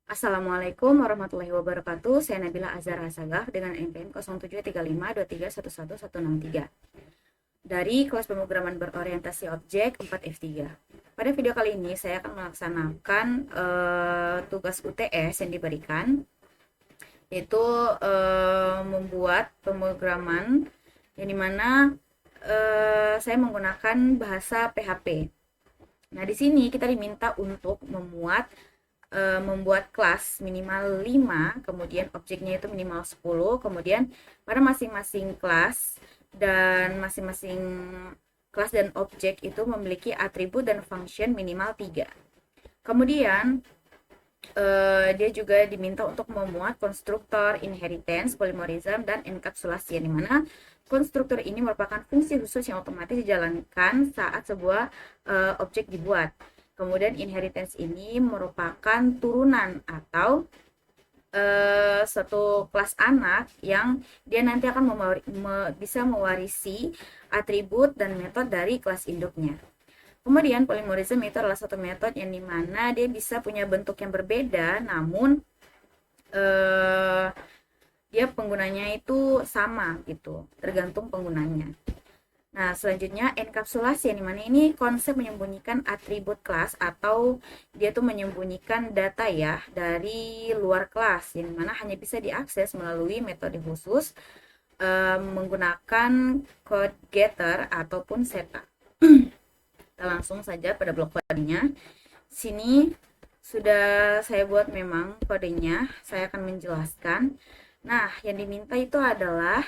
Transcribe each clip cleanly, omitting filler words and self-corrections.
Assalamualaikum warahmatullahi wabarakatuh. Saya Nabila Azhar Hasagaf dengan NPM 073523111163 dari kelas pemrograman berorientasi objek 4F3. Pada video kali ini saya akan melaksanakan tugas UTS yang diberikan, yaitu membuat pemrograman yang dimana saya menggunakan bahasa PHP. Nah, di sini kita diminta untuk membuat kelas minimal 5, kemudian objeknya itu minimal 10, kemudian pada masing-masing kelas dan masing-masing kelas dan objek itu memiliki atribut dan function minimal 3. Kemudian dia juga diminta untuk memuat konstruktor, inheritance, polymorphism, dan enkapsulasi, yang dimana konstruktor ini merupakan fungsi khusus yang otomatis dijalankan saat sebuah objek dibuat. Kemudian inheritance ini merupakan turunan atau suatu kelas anak yang dia nanti akan bisa mewarisi atribut dan metode dari kelas induknya. Kemudian polymorphism itu adalah suatu metode yang dimana dia bisa punya bentuk yang berbeda, namun dia penggunanya itu sama gitu, tergantung penggunanya. Nah, selanjutnya enkapsulasi, yang dimana ini konsep menyembunyikan atribut kelas atau dia tuh menyembunyikan data ya dari luar kelas, yang dimana hanya bisa diakses melalui metode khusus menggunakan code getter ataupun setup. Kita langsung saja pada blok kodenya. Sini sudah saya buat memang kodenya, saya akan menjelaskan. Nah, yang diminta itu adalah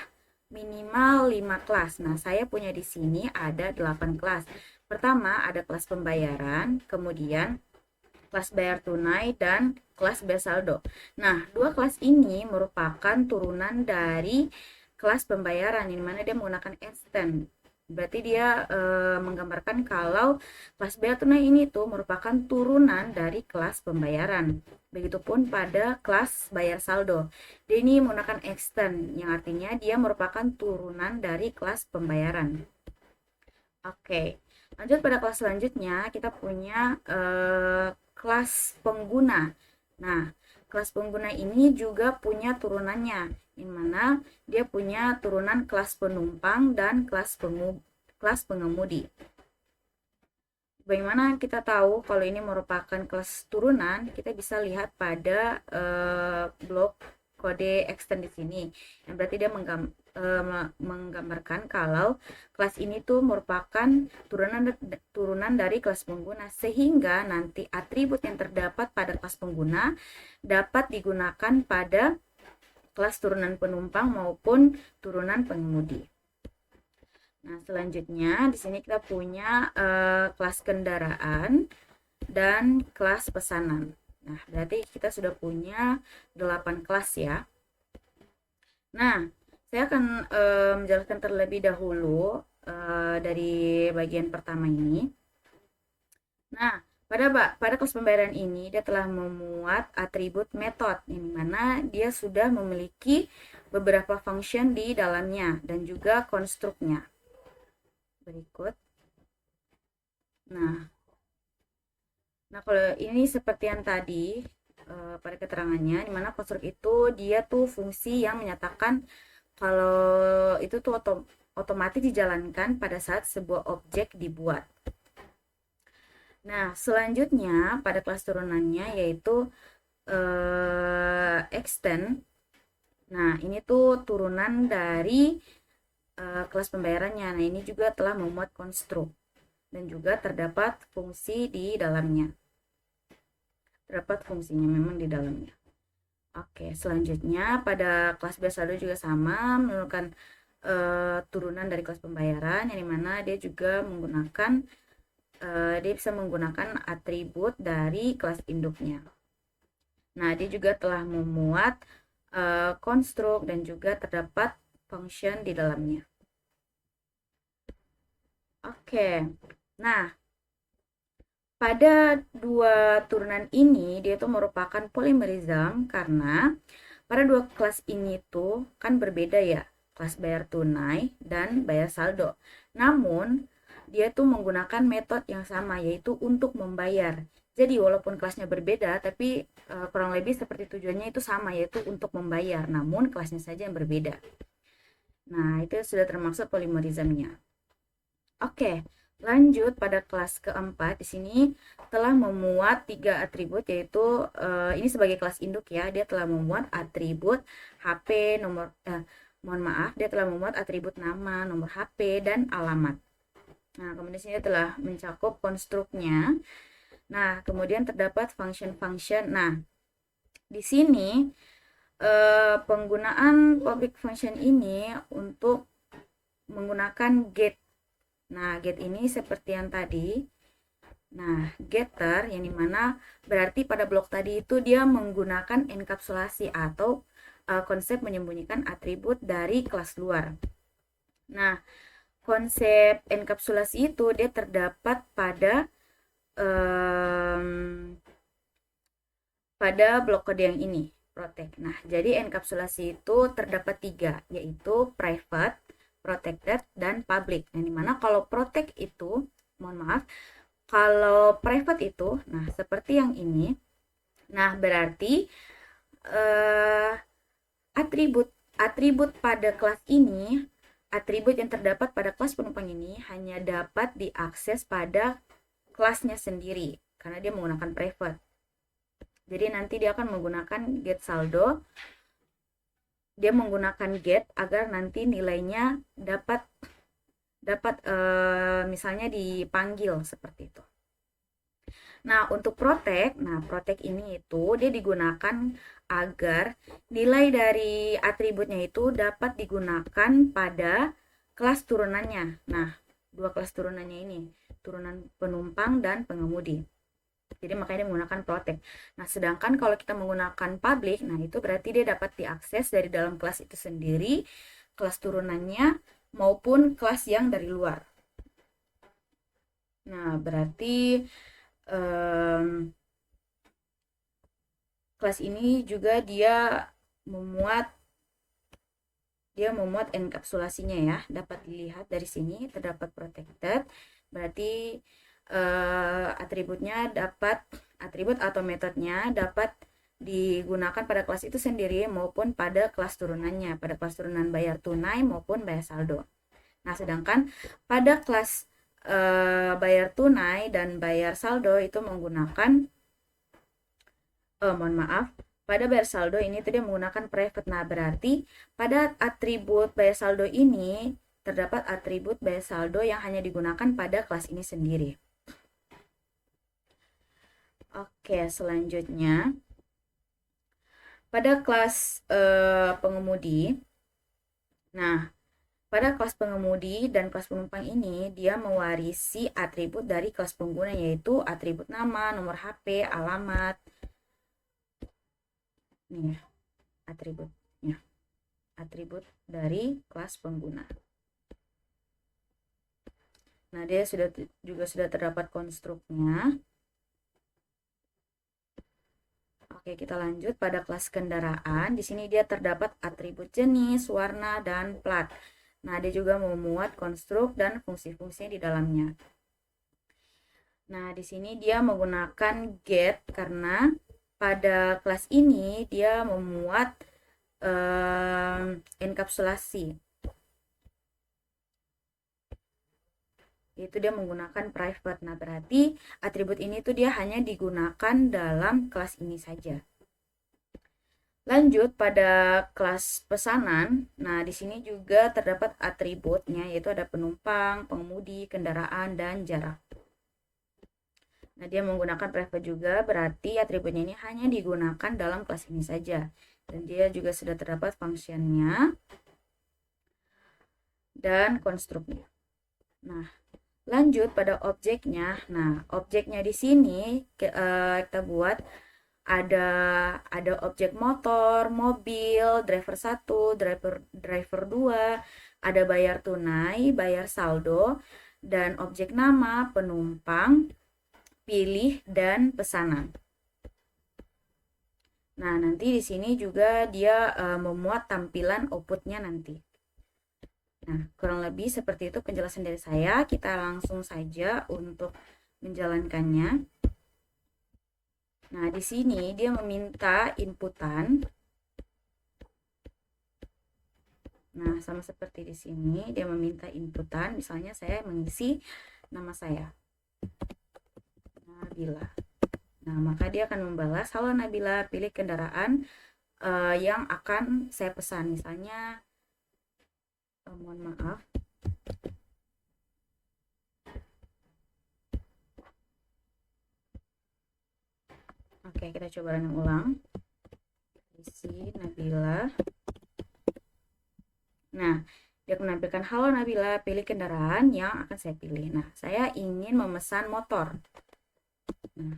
minimal 5 kelas. Nah, saya punya di sini ada 8 kelas. Pertama ada kelas pembayaran, kemudian kelas bayar tunai, dan kelas bayar saldo. Nah, dua kelas ini merupakan turunan dari kelas pembayaran, yang mana dia menggunakan extend. Berarti dia menggambarkan kalau kelas bayar tunai ini tuh merupakan turunan dari kelas pembayaran. Begitupun pada kelas bayar saldo. Dia ini menggunakan extend, yang artinya dia merupakan turunan dari kelas pembayaran. Oke, lanjut pada kelas selanjutnya kita punya kelas pengguna. Nah, kelas pengguna ini juga punya turunannya, di mana dia punya turunan kelas penumpang dan kelas pengemudi. Bagaimana kita tahu kalau ini merupakan kelas turunan? Kita bisa lihat pada blok kode extend di sini. Yang berarti dia menggambarkan kalau kelas ini tuh merupakan turunan dari kelas pengguna, sehingga nanti atribut yang terdapat pada kelas pengguna dapat digunakan pada kelas turunan penumpang maupun turunan pengemudi. Nah, selanjutnya di sini kita punya kelas kendaraan dan kelas pesanan. Nah, berarti kita sudah punya 8 kelas ya. Nah, saya akan menjelaskan terlebih dahulu dari bagian pertama ini. Nah, pada kelas pembayaran ini dia telah memuat atribut metode, yang mana dia sudah memiliki beberapa function di dalamnya dan juga konstruknya. Berikut. Nah, kalau ini seperti yang tadi pada keterangannya, dimana konstruk itu dia tuh fungsi yang menyatakan kalau itu tuh otomatis dijalankan pada saat sebuah objek dibuat. Nah, selanjutnya pada kelas turunannya yaitu extend. Nah, ini tuh turunan dari kelas pembayarannya. Nah, ini juga telah memuat konstruk dan juga terdapat fungsi di dalamnya. Terdapat fungsinya memang di dalamnya. Oke, selanjutnya pada kelas bayar saldo juga sama, menurunkan turunan dari kelas pembayaran, yang dimana dia juga menggunakan dia bisa menggunakan atribut dari kelas induknya. Nah, dia juga telah memuat konstruk dan juga terdapat function di dalamnya. Oke, nah pada dua turunan ini dia itu merupakan polymorphism karena pada dua kelas ini tuh kan berbeda ya, kelas bayar tunai dan bayar saldo. Namun dia tuh menggunakan metode yang sama, yaitu untuk membayar. Jadi walaupun kelasnya berbeda, tapi kurang lebih seperti tujuannya itu sama, yaitu untuk membayar, namun kelasnya saja yang berbeda. Nah, itu sudah termasuk polimerismnya. Oke, lanjut pada kelas keempat. Di sini telah memuat 3 atribut, yaitu ini sebagai kelas induk ya. Dia telah memuat atribut HP, mohon maaf, dia telah memuat atribut nama, nomor HP, dan alamat. Nah, kemudian sini telah mencakup konstruknya. Nah, kemudian terdapat function-function. Nah, di sini penggunaan public function ini untuk menggunakan get. Nah, get ini seperti yang tadi. Nah, getter yang dimana berarti pada blok tadi itu dia menggunakan enkapsulasi atau konsep menyembunyikan atribut dari kelas luar. Nah, konsep enkapsulasi itu dia terdapat pada blok kode yang ini, protect. Nah, jadi enkapsulasi itu terdapat 3, yaitu private, protected, dan public. Yang dimana kalau protect itu, mohon maaf, kalau private itu, nah seperti yang ini, nah berarti atribut pada kelas ini, atribut yang terdapat pada kelas penumpang ini hanya dapat diakses pada kelasnya sendiri, karena dia menggunakan private. Jadi nanti dia akan menggunakan get saldo, dia menggunakan get agar nanti nilainya dapat misalnya dipanggil seperti itu. Nah, untuk protect, ini itu dia digunakan agar nilai dari atributnya itu dapat digunakan pada kelas turunannya. Nah, 2 kelas turunannya ini, turunan penumpang dan pengemudi. Jadi makanya dia menggunakan protect. Nah, sedangkan kalau kita menggunakan public, nah itu berarti dia dapat diakses dari dalam kelas itu sendiri, kelas turunannya maupun kelas yang dari luar. Nah, berarti kelas ini juga dia memuat enkapsulasinya ya. Dapat dilihat dari sini terdapat protected, berarti atribut atau metodenya dapat digunakan pada kelas itu sendiri maupun pada kelas turunannya, pada kelas turunan bayar tunai maupun bayar saldo. Nah, sedangkan pada kelas bayar tunai dan bayar saldo itu menggunakan pada bayar saldo ini dia menggunakan private. Nah, berarti pada atribut bayar saldo ini terdapat atribut bayar saldo yang hanya digunakan pada kelas ini sendiri. Oke, selanjutnya pada kelas pengemudi. Nah, pada kelas pengemudi dan kelas penumpang ini dia mewarisi atribut dari kelas pengguna, yaitu atribut nama, nomor HP, alamat. Nih ya, atributnya. Atribut dari kelas pengguna. Nah, dia juga sudah terdapat konstruknya. Oke, kita lanjut pada kelas kendaraan. Di sini dia terdapat atribut jenis, warna, dan plat. Nah, dia juga memuat konstruk dan fungsi-fungsinya di dalamnya. Nah, di sini dia menggunakan get karena pada kelas ini dia memuat enkapsulasi. Yaitu dia menggunakan private. Nah, berarti atribut ini tuh dia hanya digunakan dalam kelas ini saja. Lanjut pada kelas pesanan. Nah, di sini juga terdapat atributnya, yaitu ada penumpang, pengemudi, kendaraan, dan jarak. Nah, dia menggunakan private juga, berarti atributnya ini hanya digunakan dalam kelas ini saja. Dan dia juga sudah terdapat fungsinya dan konstruknya. Nah, lanjut pada objeknya. Nah, objeknya di sini kita buat ada objek motor, mobil, driver 1, driver 2, ada bayar tunai, bayar saldo, dan objek nama, penumpang, pilih, dan pesanan. Nah, nanti di sini juga dia memuat tampilan outputnya nanti. Nah, kurang lebih seperti itu penjelasan dari saya. Kita langsung saja untuk menjalankannya. Nah, di sini dia meminta inputan. Nah, sama seperti di sini, dia meminta inputan. Misalnya saya mengisi nama saya, Nabila. Nah, maka dia akan membalas, "Halo Nabila, pilih kendaraan yang akan saya pesan." Misalnya, mohon maaf. Oke, kita coba running ulang. Isi Nabila. Nah, dia menampilkan, "Halo Nabila, pilih kendaraan yang akan saya pilih." Nah, saya ingin memesan motor. Nah,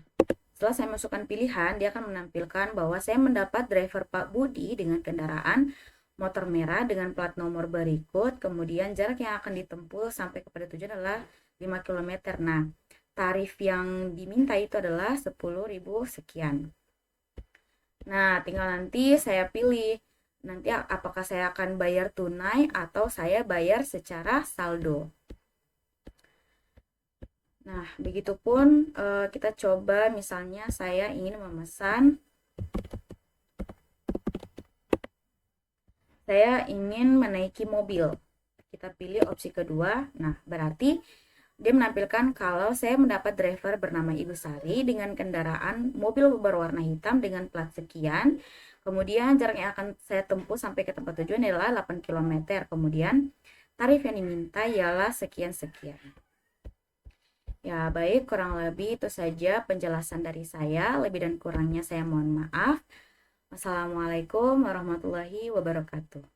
setelah saya masukkan pilihan, dia akan menampilkan bahwa saya mendapat driver Pak Budi dengan kendaraan motor merah dengan plat nomor berikut, kemudian jarak yang akan ditempuh sampai kepada tujuan adalah 5 km. Nah, tarif yang diminta itu adalah 10.000 sekian. Nah, tinggal nanti saya pilih nanti apakah saya akan bayar tunai atau saya bayar secara saldo. Nah, begitupun kita coba misalnya saya ingin memesan, saya ingin menaiki mobil. Kita pilih opsi kedua. Nah, berarti dia menampilkan kalau saya mendapat driver bernama Ibu Sari dengan kendaraan mobil berwarna hitam dengan plat sekian. Kemudian jarak yang akan saya tempuh sampai ke tempat tujuan adalah 8 km. Kemudian tarif yang diminta ialah sekian-sekian. Ya, baik, kurang lebih itu saja penjelasan dari saya. Lebih dan kurangnya saya mohon maaf. Wassalamualaikum warahmatullahi wabarakatuh.